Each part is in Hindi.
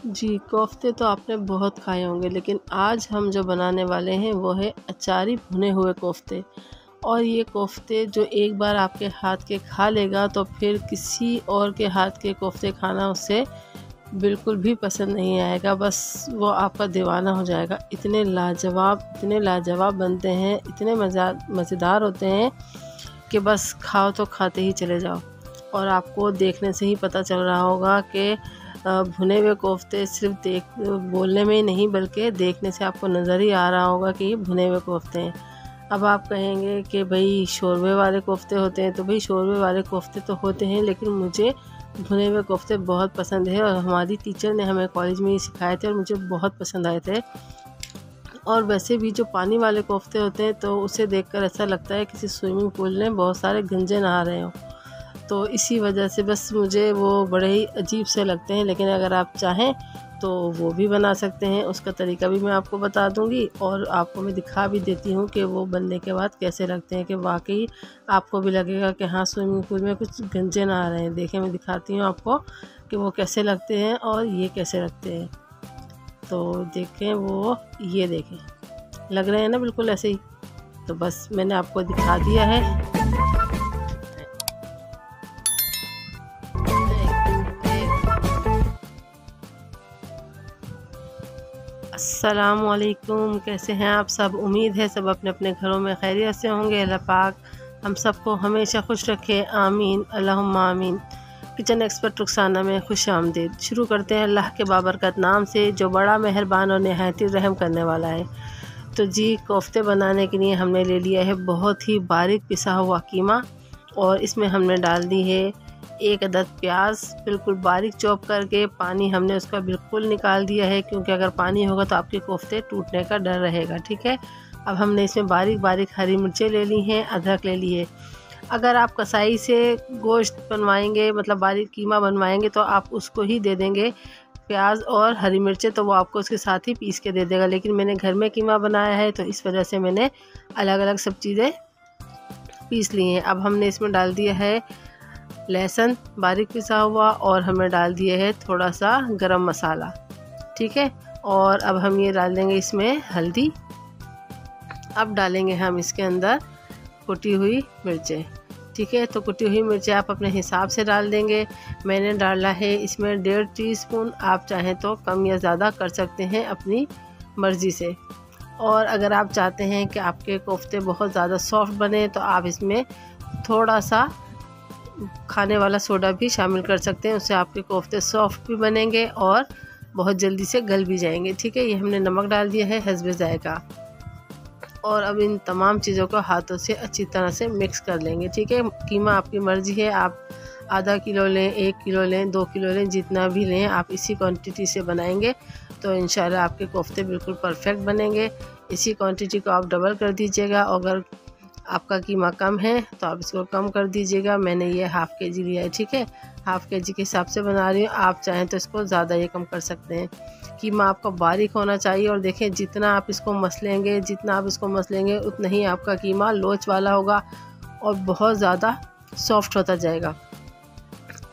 जी, कोफ्ते तो आपने बहुत खाए होंगे, लेकिन आज हम जो बनाने वाले हैं वो है अचारी भुने हुए कोफ्ते। और ये कोफ्ते जो एक बार आपके हाथ के खा लेगा तो फिर किसी और के हाथ के कोफ्ते खाना उसे बिल्कुल भी पसंद नहीं आएगा, बस वो आपका दीवाना हो जाएगा। इतने लाजवाब बनते हैं, इतने मज़ेदार होते हैं कि बस खाओ तो खाते ही चले जाओ। और आपको देखने से ही पता चल रहा होगा कि भुने हुए कोफ्ते सिर्फ बोलने में ही नहीं बल्कि देखने से आपको नज़र ही आ रहा होगा कि ये भुने हुए कोफ्ते हैं। अब आप कहेंगे कि भाई शोरबे वाले कोफ्ते होते हैं, तो भाई शोरबे वाले कोफ्ते तो होते हैं, लेकिन मुझे भुने हुए कोफ्ते बहुत पसंद है और हमारी टीचर ने हमें कॉलेज में ही सिखाए थे और मुझे बहुत पसंद आए थे। और वैसे भी जो पानी वाले कोफ्ते होते हैं तो उसे देखकर ऐसा लगता है किसी स्विमिंग पूल में बहुत सारे गंजे नहा रहे हों, तो इसी वजह से बस मुझे वो बड़े ही अजीब से लगते हैं। लेकिन अगर आप चाहें तो वो भी बना सकते हैं, उसका तरीका भी मैं आपको बता दूंगी और आपको मैं दिखा भी देती हूँ कि वो बनने के बाद कैसे लगते हैं, कि वाकई आपको भी लगेगा कि हाँ स्विमिंग पूल में कुछ गंजे नहा रहे हैं। देखें, मैं दिखाती हूँ आपको कि वो कैसे लगते हैं और ये कैसे लगते हैं। तो देखें, वो ये देखें, लग रहे हैं ना बिल्कुल ऐसे ही। तो बस मैंने आपको दिखा दिया है। अस्सलामुअलैकुम, कैसे हैं आप सब? उम्मीद है सब अपने अपने घरों में खैरियत से होंगे। अल्लाह पाक हम सबको हमेशा खुश रखे, आमीन अल्लाहुम्मा आमीन। किचन एक्सपर्ट रुखसाना में खुश आमदीद। शुरू करते हैं अल्लाह के बाबरकत नाम से जो बड़ा मेहरबान और नहायत रहम करने वाला है। तो जी, कोफ्ते बनाने के लिए हमने ले लिया है बहुत ही बारीक पिसा हुआ कीमा और इसमें हमने डाल दी है 1 अदद प्याज बिल्कुल बारीक चॉप करके। पानी हमने उसका बिल्कुल निकाल दिया है, क्योंकि अगर पानी होगा तो आपके कोफ्ते टूटने का डर रहेगा। ठीक है, अब हमने इसमें बारीक बारीक हरी मिर्चें ले ली हैं, अदरक ले ली है। अगर आप कसाई से गोश्त बनवाएंगे, मतलब बारीक कीमा बनवाएंगे, तो आप उसको ही दे देंगे प्याज और हरी मिर्चें, तो वो आपको उसके साथ ही पीस के दे देगा। लेकिन मैंने घर में कीमा बनाया है तो इस वजह से मैंने अलग अलग सब चीज़ें पीस ली हैं। अब हमने इसमें डाल दिया है लहसुन बारीक पिसा हुआ और हमने डाल दिया है थोड़ा सा गरम मसाला। ठीक है, और अब हम ये डाल देंगे इसमें हल्दी। अब डालेंगे हम इसके अंदर कुटी हुई मिर्चें। ठीक है, तो कुटी हुई मिर्चें आप अपने हिसाब से डाल देंगे। मैंने डाला है इसमें 1.5 टीस्पून, आप चाहें तो कम या ज़्यादा कर सकते हैं अपनी मर्ज़ी से। और अगर आप चाहते हैं कि आपके कोफ्ते बहुत ज़्यादा सॉफ्ट बने तो आप इसमें थोड़ा सा खाने वाला सोडा भी शामिल कर सकते हैं, उससे आपके कोफ्ते सॉफ्ट भी बनेंगे और बहुत जल्दी से गल भी जाएंगे। ठीक है, ये हमने नमक डाल दिया है हस्बे ज़ायका। और अब इन तमाम चीज़ों को हाथों से अच्छी तरह से मिक्स कर लेंगे। ठीक है, कीमा आपकी मर्ज़ी है, आप आधा किलो लें, 1 किलो लें, 2 किलो लें, जितना भी लें आप इसी क्वांटिटी से बनाएंगे तो इंशाल्लाह आपके कोफ्ते बिल्कुल परफेक्ट बनेंगे। इसी क्वांटिटी को आप डबल कर दीजिएगा। अगर आपका कीमा कम है तो आप इसको कम कर दीजिएगा। मैंने ये हाफ़ केजी लिया है। ठीक है, हाफ़ केजी के हिसाब से बना रही हूँ, आप चाहें तो इसको ज़्यादा ये कम कर सकते हैं। कीमा आपका बारीक होना चाहिए और देखें जितना आप इसको मसलेंगे उतना ही आपका कीमा लोच वाला होगा और बहुत ज़्यादा सॉफ्ट होता जाएगा।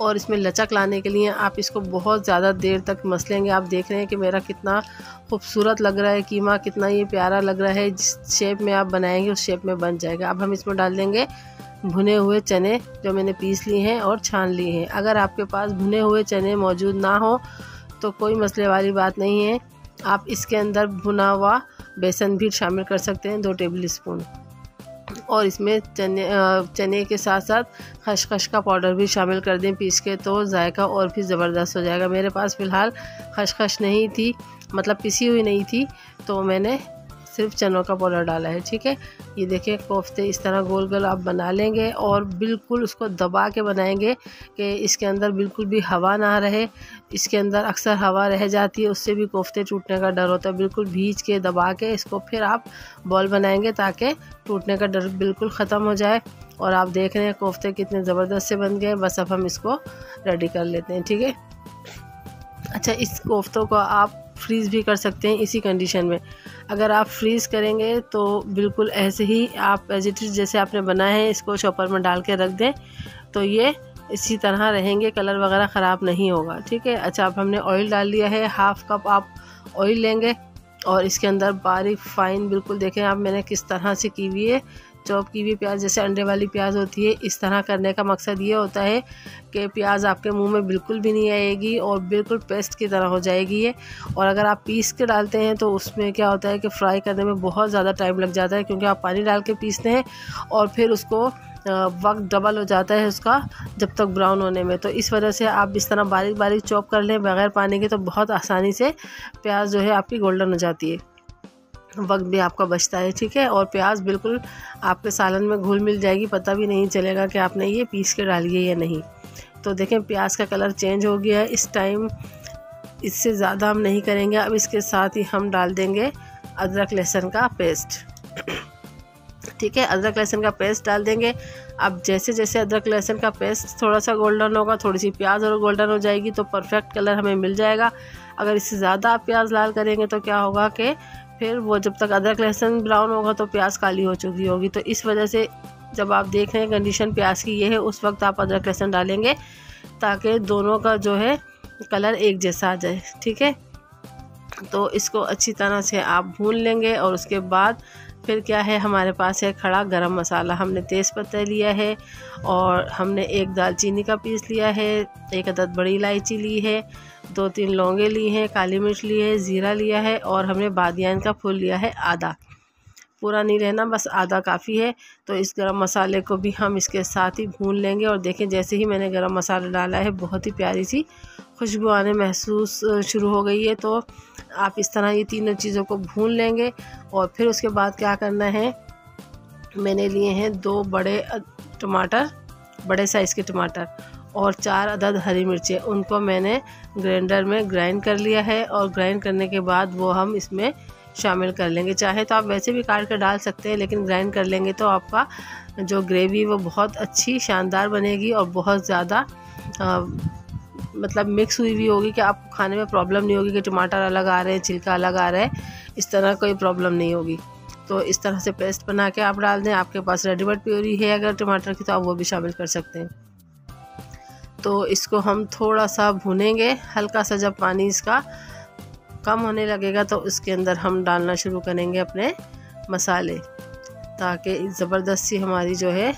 और इसमें लचक लाने के लिए आप इसको बहुत ज़्यादा देर तक मसलेंगे। आप देख रहे हैं कि मेरा कितना खूबसूरत लग रहा है कीमा, कितना ये प्यारा लग रहा है। जिस शेप में आप बनाएंगे उस शेप में बन जाएगा। अब हम इसमें डाल देंगे भुने हुए चने जो मैंने पीस लिए हैं और छान लिए हैं। अगर आपके पास भुने हुए चने मौजूद ना हो तो कोई मसले वाली बात नहीं है, आप इसके अंदर भुना हुआ बेसन भी शामिल कर सकते हैं 2 टेबल स्पून। और इसमें चने के साथ साथ खसखस का पाउडर भी शामिल कर दें पीस के, तो जायका और भी ज़बरदस्त हो जाएगा। मेरे पास फ़िलहाल खसखस नहीं थी, मतलब पिसी हुई नहीं थी, तो मैंने सिर्फ चनों का पाउडर डाला है। ठीक है, ये देखिए कोफ्ते इस तरह गोल गोल आप बना लेंगे और बिल्कुल उसको दबा के बनाएंगे कि इसके अंदर बिल्कुल भी हवा ना रहे। इसके अंदर अक्सर हवा रह जाती है, उससे भी कोफ्ते टूटने का डर होता है। बिल्कुल भींच के दबा के इसको फिर आप बॉल बनाएंगे ताकि टूटने का डर बिल्कुल ख़त्म हो जाए। और आप देख रहे हैं कोफ्ते कितने ज़बरदस्त से बन गए। बस अब हम इसको रेडी कर लेते हैं। ठीक है, अच्छा, इस कोफ्तों को आप फ्रीज़ भी कर सकते हैं इसी कंडीशन में। अगर आप फ्रीज़ करेंगे तो बिल्कुल ऐसे ही आप एज इट इज़ जैसे आपने बनाया है इसको चॉपर में डाल के रख दें तो ये इसी तरह रहेंगे, कलर वगैरह ख़राब नहीं होगा। ठीक है। अच्छा, अब हमने ऑयल डाल लिया है, हाफ़ कप आप ऑयल लेंगे और इसके अंदर बारीक फाइन, बिल्कुल देखें आप मैंने किस तरह से की हुई है, चॉप की हुई प्याज, जैसे अंडे वाली प्याज होती है। इस तरह करने का मकसद ये होता है कि प्याज आपके मुंह में बिल्कुल भी नहीं आएगी और बिल्कुल पेस्ट की तरह हो जाएगी ये। और अगर आप पीस के डालते हैं तो उसमें क्या होता है कि फ्राई करने में बहुत ज़्यादा टाइम लग जाता है, क्योंकि आप पानी डाल के पीसते हैं और फिर उसको वक्त डबल हो जाता है उसका जब तक ब्राउन होने में। तो इस वजह से आप इस तरह बारीक बारीक चॉप कर लें बग़ैर पानी के, तो बहुत आसानी से प्याज जो है आपकी गोल्डन हो जाती है, वक्त भी आपका बचता है। ठीक है। और प्याज बिल्कुल आपके सालन में घुल मिल जाएगी, पता भी नहीं चलेगा कि आपने ये पीस के डाली है या नहीं। तो देखें प्याज का कलर चेंज हो गया है इस टाइम, इससे ज़्यादा हम नहीं करेंगे। अब इसके साथ ही हम डाल देंगे अदरक लहसुन का पेस्ट। ठीक है। अदरक लहसुन का पेस्ट डाल देंगे। अब जैसे जैसे अदरक लहसुन का पेस्ट थोड़ा सा गोल्डन होगा, थोड़ी सी प्याज और गोल्डन हो जाएगी, तो परफेक्ट कलर हमें मिल जाएगा। अगर इससे ज़्यादा आप प्याज लाल करेंगे तो क्या होगा कि फिर वो जब तक अदरक लहसुन ब्राउन होगा तो प्याज काली हो चुकी होगी। तो इस वजह से जब आप देख रहे हैं कंडीशन प्याज की ये है, उस वक्त आप अदरक लहसुन डालेंगे ताकि दोनों का जो है कलर एक जैसा आ जाए। ठीक है। तो इसको अच्छी तरह से आप भून लेंगे और उसके बाद फिर क्या है, हमारे पास है खड़ा गरम मसाला। हमने तेज़पत्ता लिया है और हमने एक दालचीनी का पीस लिया है, एक अदद बड़ी इलायची ली है, 2-3 लौंगे ली हैं, काली मिर्च ली है, ज़ीरा लिया है और हमने बादियान का फूल लिया है आधा। पूरा नहीं लेना, बस आधा काफ़ी है। तो इस गरम मसाले को भी हम इसके साथ ही भून लेंगे। और देखें जैसे ही मैंने गरम मसाला डाला है बहुत ही प्यारी सी खुशबू आने महसूस शुरू हो गई है। तो आप इस तरह ये तीनों चीज़ों को भून लेंगे। और फिर उसके बाद क्या करना है, मैंने लिए हैं 2 बड़े टमाटर, बड़े साइज़ के टमाटर और 4 अदद हरी मिर्चें। उनको मैंने ग्राइंडर में ग्राइंड कर लिया है और ग्राइंड करने के बाद वो हम इसमें शामिल कर लेंगे। चाहे तो आप वैसे भी काट कर डाल सकते हैं, लेकिन ग्राइंड कर लेंगे तो आपका जो ग्रेवी वो बहुत अच्छी शानदार बनेगी और बहुत ज़्यादा मतलब मिक्स हुई हुई होगी कि आपको खाने में प्रॉब्लम नहीं होगी कि टमाटर अलग आ रहे हैं, छिलका अलग आ रहा है, इस तरह कोई प्रॉब्लम नहीं होगी। तो इस तरह से पेस्ट बना के आप डाल दें। आपके पास रेडीमेड प्योरी है अगर टमाटर की, तो आप वो भी शामिल कर सकते हैं। तो इसको हम थोड़ा सा भूनेंगे, हल्का सा जब पानी इसका कम होने लगेगा तो उसके अंदर हम डालना शुरू करेंगे अपने मसाले, ताकि ज़बरदस्त सी हमारी जो है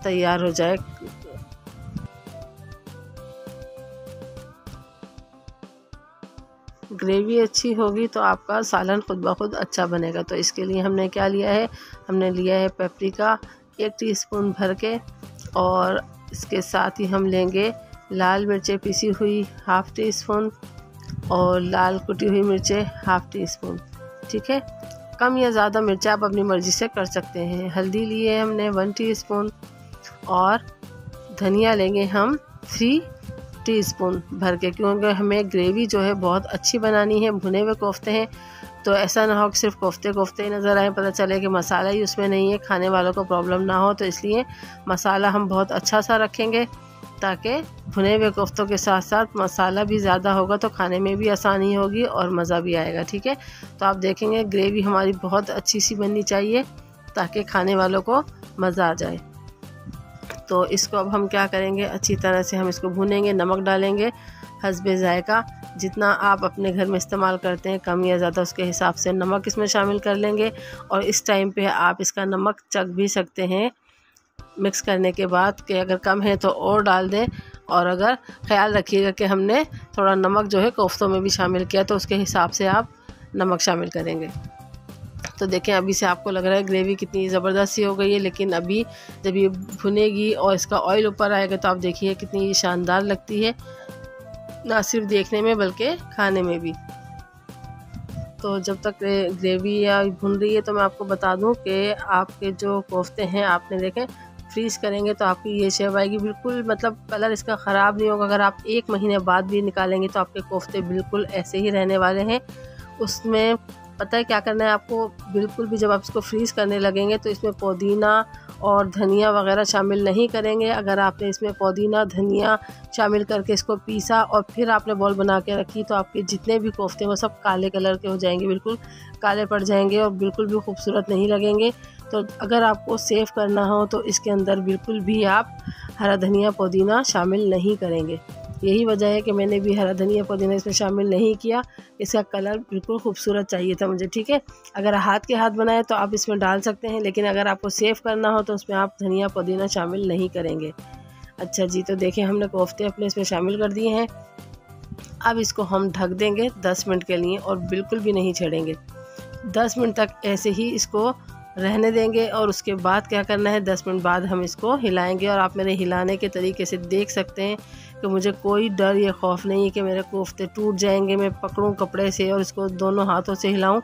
तैयार हो जाए। ग्रेवी अच्छी होगी तो आपका सालन खुद ब खुद अच्छा बनेगा। तो इसके लिए हमने क्या लिया है, हमने लिया है पेपरिका 1 टीस्पून भर के, और इसके साथ ही हम लेंगे लाल मिर्चें पिसी हुई 1/2 टीस्पून और लाल कुटी हुई मिर्चें 1/2 टीस्पून। ठीक है। कम या ज़्यादा मिर्चा आप अपनी मर्ज़ी से कर सकते हैं। हल्दी लिए हमने 1 टीस्पून और धनिया लेंगे हम 3 टीस्पून भर के, क्योंकि हमें ग्रेवी जो है बहुत अच्छी बनानी है। भुने हुए कोफ्ते हैं तो ऐसा ना हो कि सिर्फ कोफ्ते कोफ्ते ही नज़र आए, पता चले कि मसाला ही उसमें नहीं है, खाने वालों को प्रॉब्लम ना हो। तो इसलिए मसाला हम बहुत अच्छा सा रखेंगे ताकि भुने हुए कोफ्तों के साथ साथ मसाला भी ज़्यादा होगा तो खाने में भी आसानी होगी और मज़ा भी आएगा। ठीक है। तो आप देखेंगे ग्रेवी हमारी बहुत अच्छी सी बननी चाहिए ताकि खाने वालों को मज़ा आ जाए। तो इसको अब हम क्या करेंगे, अच्छी तरह से हम इसको भूनेंगे। नमक डालेंगे हस्बे ज़ायका, जितना आप अपने घर में इस्तेमाल करते हैं कम या ज़्यादा उसके हिसाब से नमक इसमें शामिल कर लेंगे। और इस टाइम पे आप इसका नमक चख भी सकते हैं मिक्स करने के बाद, कि अगर कम है तो और डाल दें। और अगर ख्याल रखिएगा कि हमने थोड़ा नमक जो है कोफ्तों में भी शामिल किया, तो उसके हिसाब से आप नमक शामिल करेंगे। तो देखें अभी से आपको लग रहा है ग्रेवी कितनी ज़बरदस्त सी हो गई है, लेकिन अभी जब ये भुनेगी और इसका ऑयल ऊपर आएगा तो आप देखिए कितनी शानदार लगती है, ना सिर्फ देखने में बल्कि खाने में भी। तो जब तक ग्रेवी या भुन रही है तो मैं आपको बता दूं कि आपके जो कोफ्ते हैं आपने देखें फ्रीज़ करेंगे तो आपकी ये शेप आएगी, बिल्कुल मतलब कलर इसका ख़राब नहीं होगा। अगर आप 1 महीने बाद भी निकालेंगे तो आपके कोफ्ते बिल्कुल ऐसे ही रहने वाले हैं। उसमें पता है क्या करना है आपको, बिल्कुल भी जब आप इसको फ्रीज़ करने लगेंगे तो इसमें पुदीना और धनिया वगैरह शामिल नहीं करेंगे। अगर आपने इसमें पुदीना धनिया शामिल करके इसको पीसा और फिर आपने बॉल बना के रखी तो आपके जितने भी कोफ्ते वो सब काले कलर के हो जाएंगे, बिल्कुल काले पड़ जाएंगे और बिल्कुल भी खूबसूरत नहीं लगेंगे। तो अगर आपको सेव करना हो तो इसके अंदर बिल्कुल भी आप हरा धनिया पुदीना शामिल नहीं करेंगे। यही वजह है कि मैंने भी हरा धनिया पुदीना इसमें शामिल नहीं किया। इसका कलर बिल्कुल खूबसूरत चाहिए था मुझे, ठीक है। अगर हाथ के हाथ बनाए तो आप इसमें डाल सकते हैं, लेकिन अगर आपको सेव करना हो तो उसमें आप धनिया पुदीना शामिल नहीं करेंगे। अच्छा जी, तो देखिए हमने कोफ्ते अपने इसमें शामिल कर दिए हैं। अब इसको हम ढक देंगे 10 मिनट के लिए और बिल्कुल भी नहीं छेड़ेंगे। 10 मिनट तक ऐसे ही इसको रहने देंगे और उसके बाद क्या करना है, 10 मिनट बाद हम इसको हिलाएंगे। और आप मेरे हिलाने के तरीके से देख सकते हैं कि मुझे कोई डर या खौफ नहीं है कि मेरे कोफ्ते टूट जाएंगे। मैं पकड़ूं कपड़े से और इसको दोनों हाथों से हिलाऊं।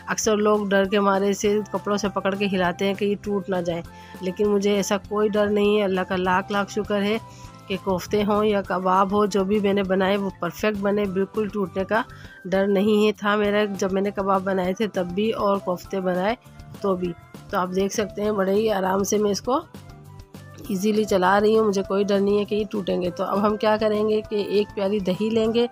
अक्सर लोग डर के मारे से कपड़ों से पकड़ के हिलाते हैं कि ये टूट ना जाए, लेकिन मुझे ऐसा कोई डर नहीं है। अल्लाह का लाख लाख शुक्र है कि कोफ्ते हों या कबाब हो, जो भी मैंने बनाए वो परफेक्ट बने, बिल्कुल टूटने का डर नहीं है था मेरा जब मैंने कबाब बनाए थे तब भी और कोफ्ते बनाए तो भी। तो आप देख सकते हैं बड़े ही आराम से मैं इसको इजीली चला रही हूँ, मुझे कोई डर नहीं है कि ये टूटेंगे। तो अब हम क्या करेंगे कि एक प्याली दही लेंगे।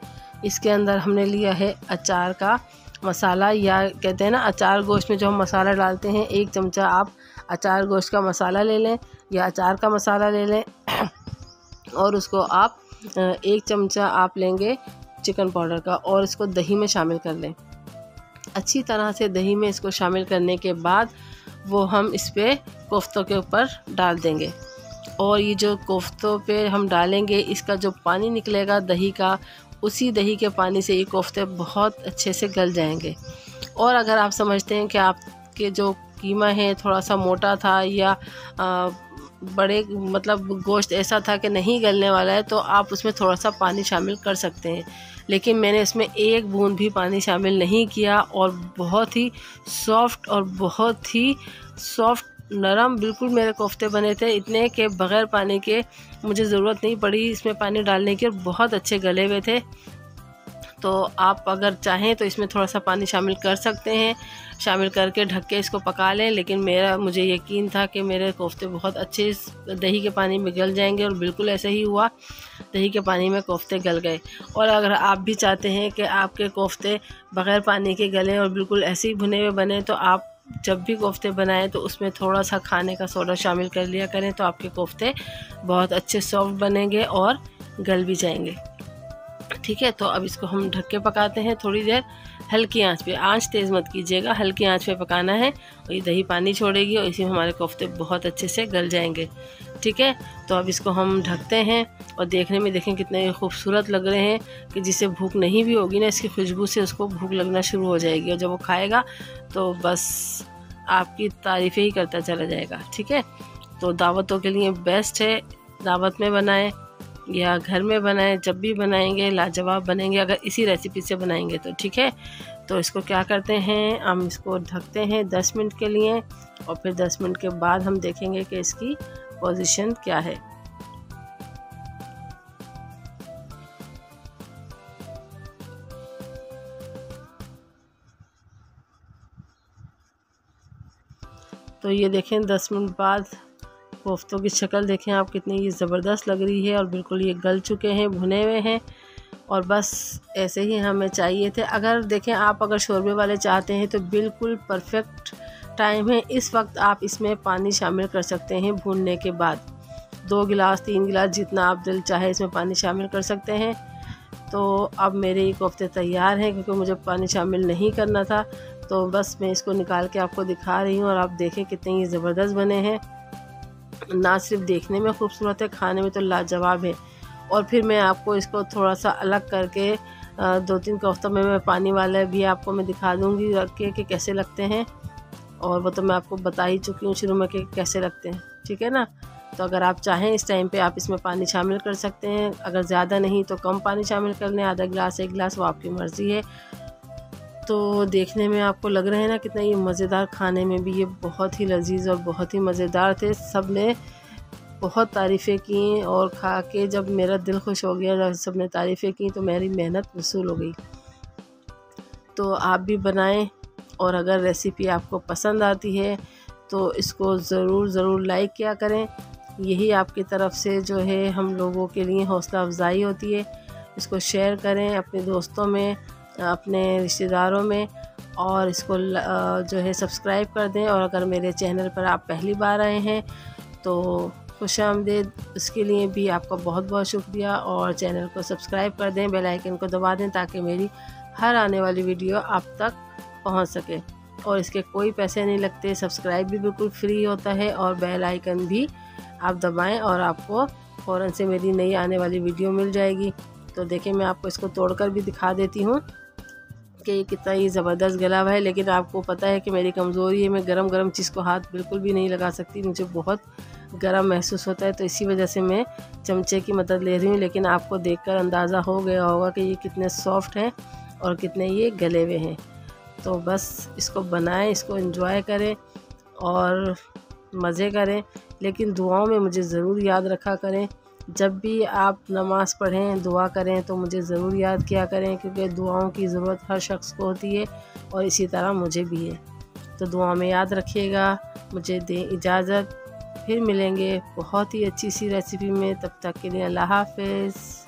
इसके अंदर हमने लिया है अचार का मसाला, या कहते हैं ना अचार गोश्त में जो हम मसाला डालते हैं, 1 चमचा आप अचार गोश्त का मसाला ले लें या अचार का मसाला ले लें। और उसको आप 1 चमचा आप लेंगे चिकन पाउडर का और इसको दही में शामिल कर लें। अच्छी तरह से दही में इसको शामिल करने के बाद वो हम इस पे कोफ्तों के ऊपर डाल देंगे। और ये जो कोफ्तों पे हम डालेंगे, इसका जो पानी निकलेगा दही का, उसी दही के पानी से ये कोफ्ते बहुत अच्छे से गल जाएंगे। और अगर आप समझते हैं कि आपके जो कीमा है थोड़ा सा मोटा था या बड़े मतलब गोश्त ऐसा था कि नहीं गलने वाला है, तो आप उसमें थोड़ा सा पानी शामिल कर सकते हैं। लेकिन मैंने इसमें 1 बूंद भी पानी शामिल नहीं किया और बहुत ही सॉफ्ट और बहुत ही सॉफ्ट नरम बिल्कुल मेरे कोफ्ते बने थे, इतने के बग़ैर पानी के मुझे ज़रूरत नहीं पड़ी इसमें पानी डालने की और बहुत अच्छे गले हुए थे। तो आप अगर चाहें तो इसमें थोड़ा सा पानी शामिल कर सकते हैं, शामिल करके ढक के इसको पका लें। लेकिन मुझे यकीन था कि मेरे कोफ्ते बहुत अच्छे दही के पानी में गल जाएंगे और बिल्कुल ऐसा ही हुआ, दही के पानी में कोफ्ते गल गए। और अगर आप भी चाहते हैं कि आपके कोफ्ते बग़ैर पानी के गलें और बिल्कुल ऐसे ही भुने हुए बने, तो आप जब भी कोफ्ते बनाएं तो उसमें थोड़ा सा खाने का सोडा शामिल कर लिया करें, तो आपके कोफ्ते बहुत अच्छे सॉफ्ट बनेंगे और गल भी जाएंगे। ठीक है, तो अब इसको हम ढक के पकाते हैं थोड़ी देर हल्की आंच पे। आंच तेज़ मत कीजिएगा, हल्की आंच पे पकाना है और ये दही पानी छोड़ेगी और इसी में हमारे कोफ्ते बहुत अच्छे से गल जाएंगे। ठीक है, तो अब इसको हम ढकते हैं और देखने में देखें कितने खूबसूरत लग रहे हैं कि जिसे भूख नहीं भी होगी ना, इसकी खुशबू से उसको भूख लगना शुरू हो जाएगी और जब वो खाएगा तो बस आपकी तारीफ़ें ही करता चला जाएगा। ठीक है, तो दावतों के लिए बेस्ट है, दावत में बनाएं या घर में बनाएं, जब भी बनाएंगे लाजवाब बनेंगे अगर इसी रेसिपी से बनाएंगे तो। ठीक है, तो इसको क्या करते हैं, हम इसको ढकते हैं 10 मिनट के लिए और फिर 10 मिनट के बाद हम देखेंगे कि इसकी पोजीशन क्या है। तो ये देखें 10 मिनट बाद कोफ्तों की शक्ल देखें आप कितनी ये ज़बरदस्त लग रही है और बिल्कुल ये गल चुके हैं, भुने हुए हैं और बस ऐसे ही हमें चाहिए थे। अगर देखें आप अगर शोरबे वाले चाहते हैं तो बिल्कुल परफेक्ट टाइम है, इस वक्त आप इसमें पानी शामिल कर सकते हैं। भूनने के बाद 2 गिलास 3 गिलास जितना आप दिल चाहे इसमें पानी शामिल कर सकते हैं। तो अब मेरे ये कोफ्ते तैयार हैं, क्योंकि मुझे पानी शामिल नहीं करना था, तो बस मैं इसको निकाल के आपको दिखा रही हूँ और आप देखें कितने ये ज़बरदस्त बने हैं। ना सिर्फ देखने में खूबसूरत है, खाने में तो लाजवाब है। और फिर मैं आपको इसको थोड़ा सा अलग करके 2-3 कोफ्तों में मैं पानी वाला भी आपको मैं दिखा दूँगी रख के कि कैसे लगते हैं, और वो तो मैं आपको बता ही चुकी हूँ शुरू में कि कैसे लगते हैं। ठीक है ना, तो अगर आप चाहें इस टाइम पे आप इसमें पानी शामिल कर सकते हैं, अगर ज़्यादा नहीं तो कम पानी शामिल कर लें, आधा गिलास 1 गिलास, वो आपकी मर्ज़ी है। तो देखने में आपको लग रहे हैं ना कितना ये मज़ेदार, खाने में भी ये बहुत ही लजीज और बहुत ही मज़ेदार थे। सब ने बहुत तारीफ़ें की और खा के जब मेरा दिल खुश हो गया, जब सब ने तारीफ़ें की तो मेरी मेहनत वसूल हो गई। तो आप भी बनाएं और अगर रेसिपी आपको पसंद आती है तो इसको ज़रूर लाइक किया करें। यही आपकी तरफ से जो है हम लोगों के लिए हौसला अफजाई होती है। इसको शेयर करें अपने दोस्तों में, अपने रिश्तेदारों में, और इसको जो है सब्सक्राइब कर दें। और अगर मेरे चैनल पर आप पहली बार आए हैं तो खुशामदीद, इसके लिए भी आपका बहुत बहुत शुक्रिया। और चैनल को सब्सक्राइब कर दें, बेल आइकन को दबा दें ताकि मेरी हर आने वाली वीडियो आप तक पहुंच सके। और इसके कोई पैसे नहीं लगते, सब्सक्राइब भी बिल्कुल फ्री होता है, और बेल आइकन भी आप दबाएं और आपको फ़ौरन से मेरी नई आने वाली वीडियो मिल जाएगी। तो देखिए, मैं आपको इसको तोड़कर भी दिखा देती हूँ कि ये कितना ही ज़बरदस्त गला हुआ है। लेकिन आपको पता है कि मेरी कमज़ोरी है, मैं गरम चीज़ को हाथ बिल्कुल भी नहीं लगा सकती, मुझे बहुत गरम महसूस होता है। तो इसी वजह से मैं चमचे की मदद ले रही हूँ। लेकिन आपको देखकर अंदाज़ा हो गया होगा कि ये कितने सॉफ्ट हैं और कितने ये गले हुए हैं। तो बस इसको बनाएं, इसको एंजॉय करें और मज़े करें। लेकिन दुआओं में मुझे ज़रूर याद रखा करें। जब भी आप नमाज़ पढ़ें, दुआ करें तो मुझे ज़रूर याद किया करें, क्योंकि दुआओं की ज़रूरत हर शख्स को होती है और इसी तरह मुझे भी है। तो दुआ में याद रखिएगा। मुझे दें इजाज़त, फिर मिलेंगे बहुत ही अच्छी सी रेसिपी में। तब तक के लिए अल्लाह हाफ़िज़।